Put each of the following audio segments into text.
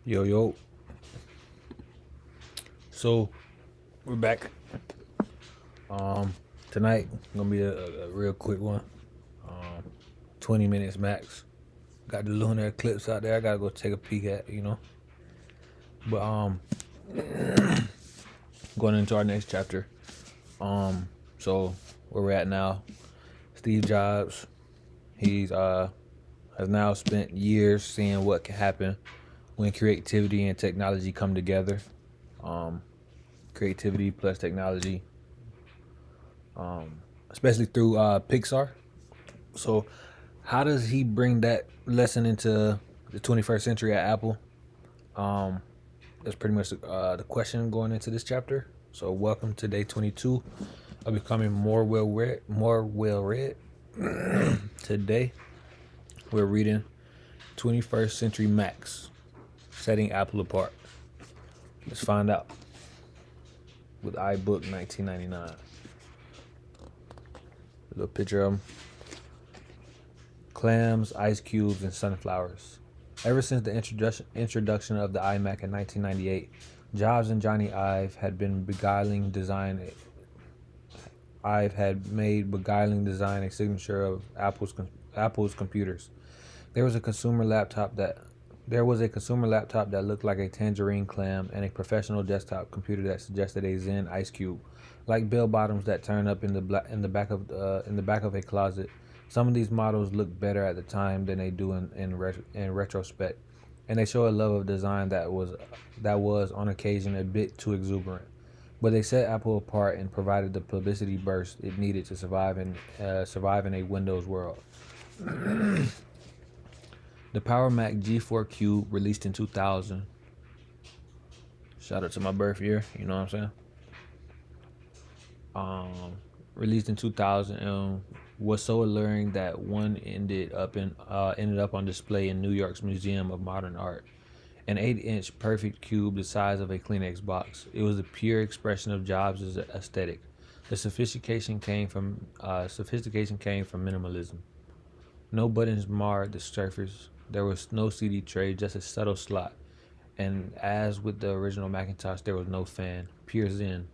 Yo, yo. So we're back. Um, Tonight gonna be a real quick one. 20 minutes max. Got the lunar eclipse out there. I gotta go take a peek at. But going into our next chapter. So where we're at now, Steve Jobs, he's has now spent years seeing what can happen when creativity and technology come together. Creativity plus technology, especially through Pixar. So, how does he bring that lesson into the 21st century at Apple? That's pretty much the question going into this chapter. So, welcome to day 22 of becoming more well read. Today, we're reading 21st Century Max, setting Apple apart. Let's find out with iBook 1999. A little picture of them. Clams, ice cubes, and sunflowers. Ever since the introduction of the iMac in 1998, Jobs and Johnny Ive had made beguiling design a signature of Apple's computers. There was a consumer laptop that looked like a tangerine clam, and a professional desktop computer that suggested a Zen ice cube, like bell bottoms that turn up in the back of a closet. Some of these models look better at the time than they do in retrospect, and they show a love of design that was on occasion a bit too exuberant. But they set Apple apart and provided the publicity burst it needed to survive in a Windows world. The Power Mac G4 Cube, released in 2000. Shout out to my birth year, you know what I'm saying? Released in 2000, and was so alluring that one ended up on display in New York's Museum of Modern Art. An 8-inch perfect cube the size of a Kleenex box. It was a pure expression of Jobs' aesthetic. The sophistication came from minimalism. No buttons marred the surface. There was no CD tray, just a subtle slot. And as with the original Macintosh, there was no fan. Pure zen.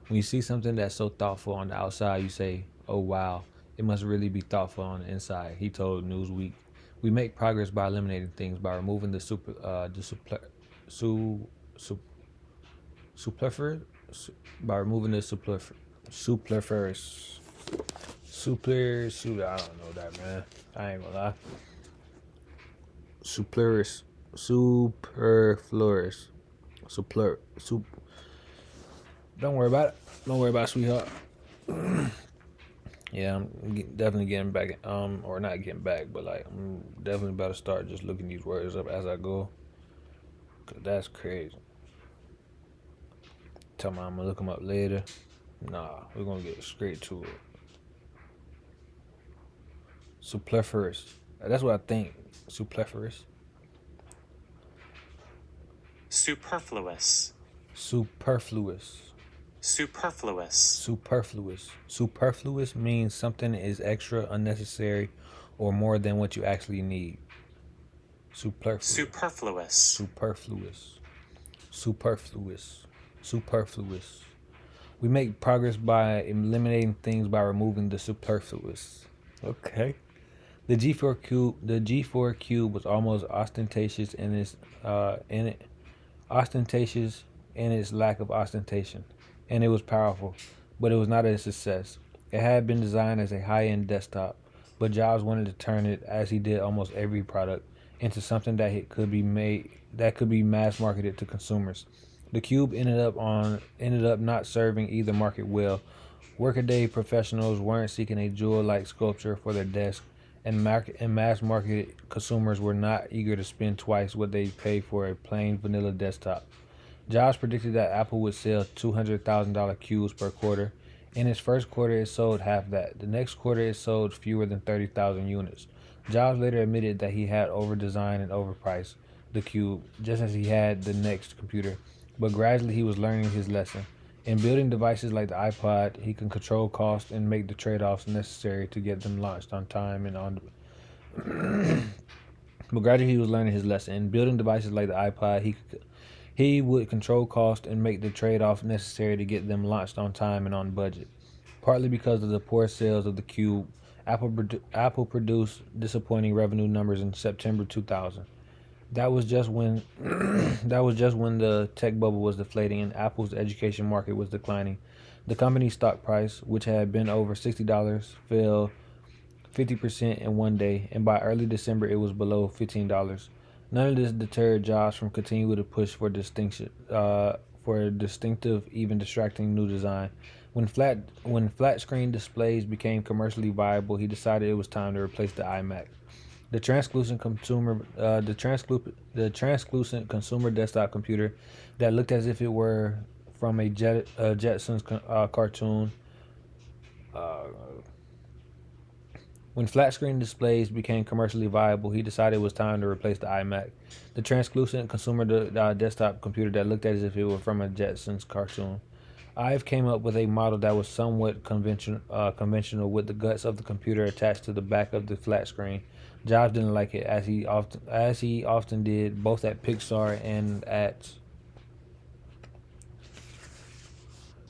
When you see something that's so thoughtful on the outside, you say, "Oh wow, it must really be thoughtful on the inside," he told Newsweek. We make progress by eliminating things, by removing the superfluous, superfluous. I don't know that, man. I ain't gonna lie. Superfluous. Don't worry about it. Don't worry about it, sweetheart. Yeah, I'm definitely getting back, or not getting back, but like, I'm definitely about to start just looking these words up as I go. Cause that's crazy. Tell me I'm gonna look them up later. Nah, we're gonna get straight to it. Superfluous. That's what I think. Superfluous. Superfluous. Superfluous. Superfluous. Superfluous. Superfluous means something is extra, unnecessary, or more than what you actually need. Superfluous. Superfluous. Superfluous. Superfluous. Superfluous. We make progress by eliminating things by removing the superfluous. Okay. The G4 Cube was almost ostentatious in its lack of ostentation, and it was powerful, but it was not a success. It had been designed as a high-end desktop, but Jobs wanted to turn it, as he did almost every product, into something that could be mass marketed to consumers. The Cube ended up not serving either market well. Workaday professionals weren't seeking a jewel-like sculpture for their desk, and mass market consumers were not eager to spend twice what they paid for a plain vanilla desktop. Jobs predicted that Apple would sell $200,000 cubes per quarter. In its first quarter, it sold half that. The next quarter, it sold fewer than 30,000 units. Jobs later admitted that he had over-designed and overpriced the cube, just as he had the next computer. But gradually, he was learning his lesson. In building devices like the iPod, he can control costs and make the trade-offs necessary to get them launched on time and on. But gradually he was learning his lesson. In building devices like the iPod, he would control cost and make the trade-off necessary to get them launched on time and on budget. Partly because of the poor sales of the Cube, Apple produced disappointing revenue numbers in September 2000. That was just when that was just when the tech bubble was deflating and Apple's education market was declining. The company's stock price, which had been over $60, fell 50% in one day, and by early December it was below $15. None of this deterred Jobs from continuing to push for a distinctive, even distracting new design. When flat screen displays became commercially viable, he decided it was time to replace the iMac. The translucent consumer desktop computer that looked as if it were from a Jetsons cartoon. Uh, when flat screen displays became commercially viable, he decided it was time to replace the iMac, the translucent consumer desktop computer that looked as if it were from a Jetsons cartoon. Ive came up with a model that was somewhat conventional, with the guts of the computer attached to the back of the flat screen. Jobs didn't like it, as he often did, both at Pixar and at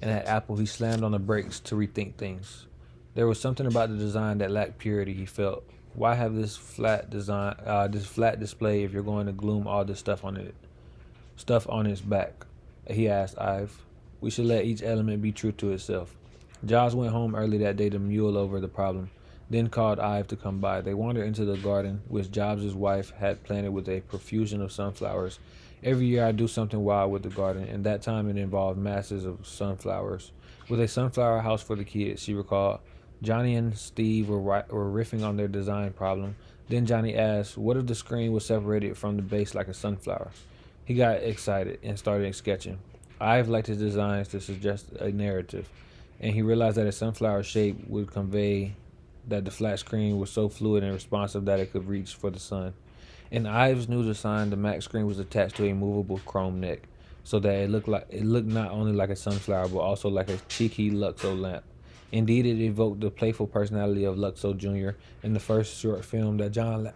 Apple. He slammed on the brakes to rethink things. There was something about the design that lacked purity. He felt, why have this flat display if you're going to gloom all this stuff on its back? He asked Ive. We should let each element be true to itself. Jobs went home early that day to mull over the problem, then called Ive to come by. They wandered into the garden, which Jobs' wife had planted with a profusion of sunflowers. Every year I do something wild with the garden, and that time it involved masses of sunflowers. With a sunflower house for the kids, she recalled. Johnny and Steve were riffing on their design problem. Then Johnny asked, what if the screen was separated from the base like a sunflower? He got excited and started sketching. Ive liked his designs to suggest a narrative, and he realized that a sunflower shape would convey that the flat screen was so fluid and responsive that it could reach for the sun. In Ives' new design, the Mac screen was attached to a movable chrome neck, so that it looked not only like a sunflower but also like a cheeky Luxo lamp. Indeed, it evoked the playful personality of Luxo Jr. in the first short film that John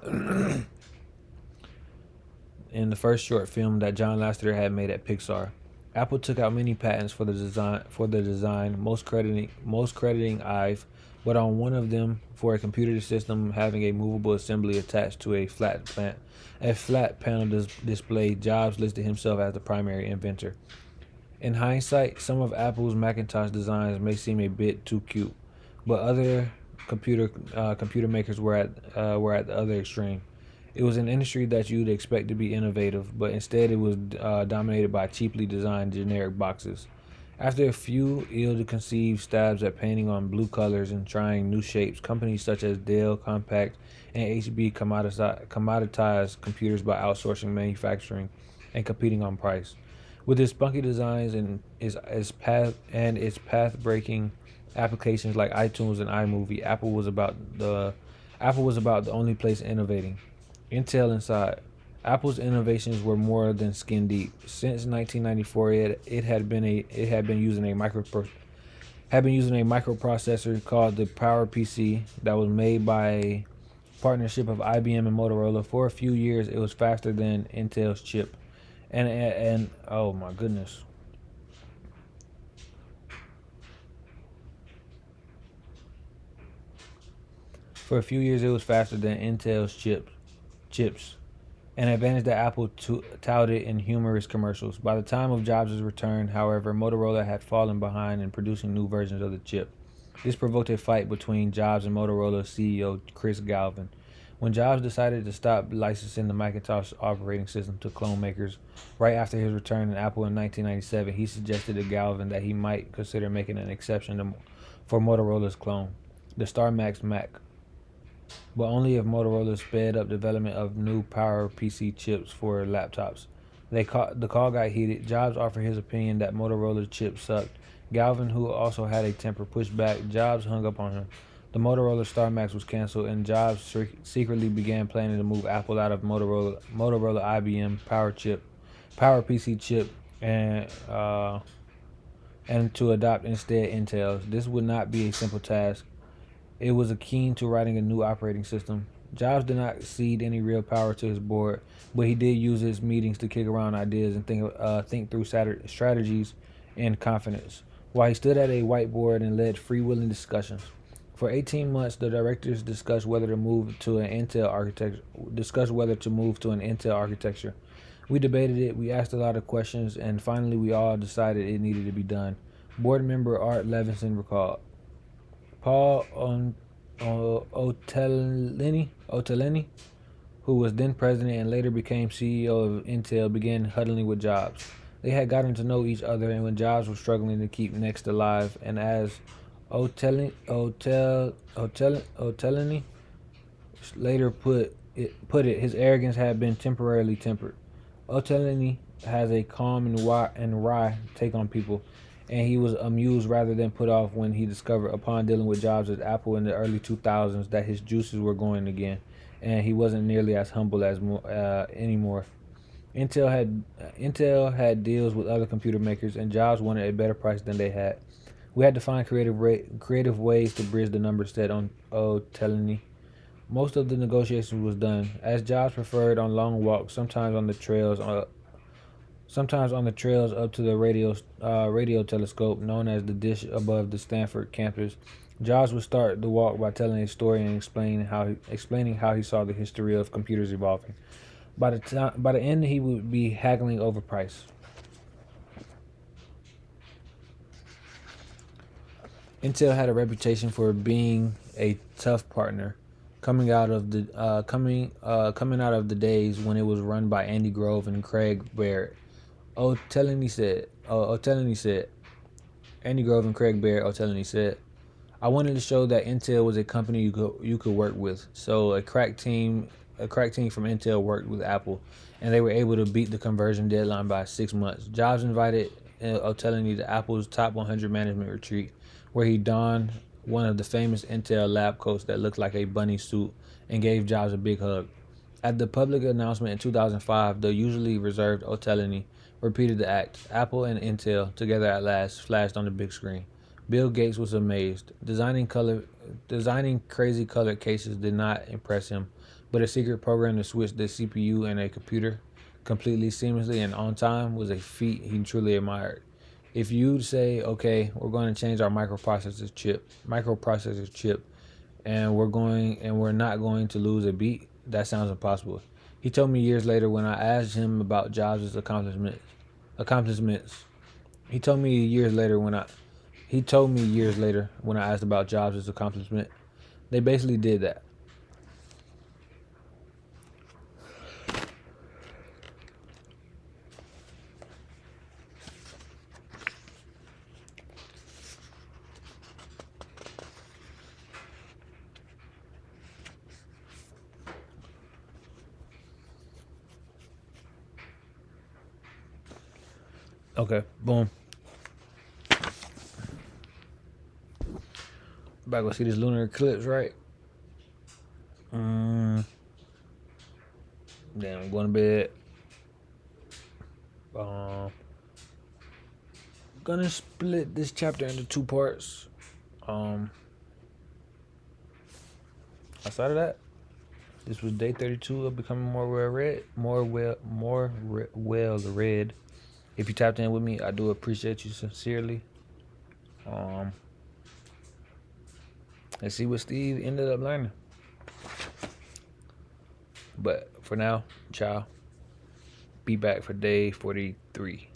in the first short film that John Lasseter had made at Pixar. Apple took out many patents for the design, most crediting Ive, but on one of them for a computer system having a movable assembly attached to a flat panel display. Jobs listed himself as the primary inventor. In hindsight, some of Apple's Macintosh designs may seem a bit too cute, but other computer makers were at the other extreme. It was an industry that you'd expect to be innovative, but instead it was dominated by cheaply designed generic boxes. After a few ill-conceived stabs at painting on blue colors and trying new shapes, companies such as Dell, Compaq, and HB commoditized computers by outsourcing manufacturing and competing on price. With its spunky designs and its path-breaking applications like iTunes and iMovie, Apple was about the only place innovating. Intel inside. Apple's innovations were more than skin deep. Since 1994, it had been using a microprocessor called the PowerPC that was made by a partnership of IBM and Motorola. For a few years, it was faster than Intel's chip, and oh my goodness. For a few years, it was faster than Intel's chips, an advantage that Apple touted in humorous commercials. By the time of Jobs' return, however, Motorola had fallen behind in producing new versions of the chip. This provoked a fight between Jobs and Motorola CEO Chris Galvin. When Jobs decided to stop licensing the Macintosh operating system to clone makers right after his return in Apple in 1997, he suggested to Galvin that he might consider making an exception for Motorola's clone, the StarMax Mac, but only if Motorola sped up development of new PowerPC chips for laptops. The call got heated. Jobs offered his opinion that Motorola chips sucked. Galvin, who also had a temper, pushed back. Jobs hung up on him. The Motorola StarMax was canceled, and Jobs secretly began planning to move Apple out of Motorola IBM PowerPC chip, and to adopt instead Intel's. This would not be a simple task. It was akin to writing a new operating system. Jobs did not cede any real power to his board, but he did use his meetings to kick around ideas and think through strategies in confidence, while he stood at a whiteboard and led freewheeling discussions. For 18 months, the directors discussed whether to move to an Intel architecture. We debated it. We asked a lot of questions, and finally, we all decided it needed to be done. Board member Art Levinson recalled. Paul Otellini, who was then president and later became CEO of Intel, began huddling with Jobs. They had gotten to know each other, and when Jobs was struggling to keep Next alive, and as Otellini later put it, his arrogance had been temporarily tempered. Otellini has a calm and wry take on people, and he was amused rather than put off when he discovered, upon dealing with Jobs at Apple in the early 2000s, that his juices were going again, and he wasn't nearly as humble as anymore. Intel had deals with other computer makers, and Jobs wanted a better price than they had. We had to find creative ways to bridge the numbers, said Otellini. Most of the negotiations was done, as Jobs preferred, on long walks, sometimes on the trails up to the radio telescope known as the dish above the Stanford campus. Jobs would start the walk by telling a story and explaining how he saw the history of computers evolving. By the end, he would be haggling over price. Intel had a reputation for being a tough partner, coming out of the days when it was run by Andy Grove and Craig Barrett. Otellini said, Andy Grove and Craig Barrett, Otellini said, I wanted to show that Intel was a company you could work with. So a crack team from Intel worked with Apple, and they were able to beat the conversion deadline by 6 months. Jobs invited Otellini to Apple's Top 100 management retreat, where he donned one of the famous Intel lab coats that looked like a bunny suit and gave Jobs a big hug. At the public announcement in 2005, the usually reserved Otellini repeated the act. Apple and Intel, together at last, flashed on the big screen. Bill Gates was amazed. Designing crazy colored cases did not impress him, but a secret program to switch the CPU and a computer completely seamlessly and on time was a feat he truly admired. If you'd say, okay, we're going to change our microprocessor chip, and we're not going to lose a beat, that sounds impossible. He told me years later when I asked him about Jobs' accomplishments. He told me years later when I asked about Jobs' accomplishment. They basically did that. Okay, boom. About to go see this lunar eclipse, right? Then I'm going to bed. Gonna split this chapter into 2 parts. Outside of that, this was day 32 of becoming more well read. If you tapped in with me, I do appreciate you sincerely. Let's see what Steve ended up learning. But for now, ciao. Be back for day 43.